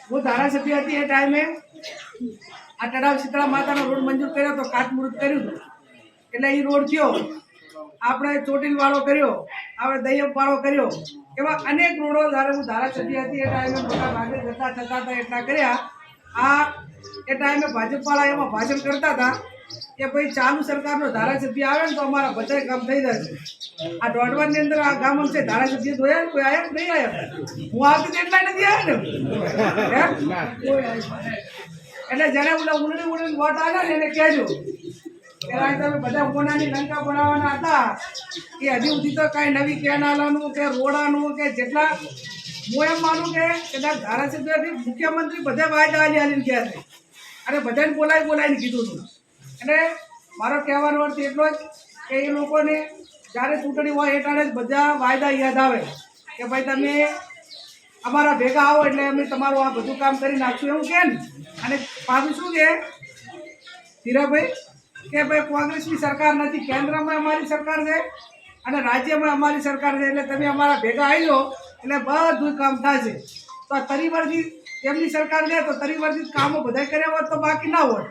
હું ધારાસભ્ય હતી એ ટાઈમે આ તળાવ શીતળા માતાનો રોડ મંજૂર કર્યો તો ખાતમુહૂર્ત કર્યું હતું એટલે એ રોડ થયો, આપણે ચોટીલ વાળો કર્યો, આપણે દૈયપ વાળો કર્યો, એવા અનેક રોડો જ્યારે હું ધારાસભ્ય હતી એ ટાઈમે મોટા ભાગે જતા થતા હતા એટલા કર્યા. આ એ ટાઈમે ભાજપવાળા એમાં ભાષણ કરતા હતા કે ભાઈ ચાલુ સરકારનો ધારાસભ્ય આવે ને તો અમારા બધા કામ થઈ જશે. આ દોડવાની અંદર આ ગામ છે ધારાસભ્ય જોયા કોઈ આવ્યા નહીં આવ્યા? હું આવતી એટલા નથી આવ્યા ને. એટલે જ્યારે ઉલડી વોટ આવ્યા ને એને કહેજો તમે બધા કોનાની લંકા બનાવવાના હતા એ હજી સુધી તો કાંઈ નવી કેનાલાનું કે રોડાનું કે જેટલા હું એમ માનું કે કદાચ ધારાસભ્યથી મુખ્યમંત્રી બધા વાયદા હાલીને ગયા છે અને બધાને બોલાવીને કીધું હતું. એટલે મારો કહેવાનો અર્થ એટલો જ કે એ લોકોને જ્યારે ચૂંટણી હોય એ ટાણે જ બધા વાયદા યાદ આવે કે ભાઈ તમે અમારા ભેગા આવો એટલે અમે તમારું આ બધું કામ કરી નાખશું એવું કે ને. અને પાછું શું કે ધીરાભાઈ કે ભાઈ કોંગ્રેસની સરકાર નથી, કેન્દ્રમાં અમારી સરકાર છે અને રાજ્યમાં અમારી સરકાર છે એટલે તમે અમારા ભેગા આવી જાઓ એટલે બધું કામ થશે. તો આ તરીવરથી એમની સરકાર છે તો તરીવરથી કામો બધા કર્યા હોત તો બાકી ના હોત.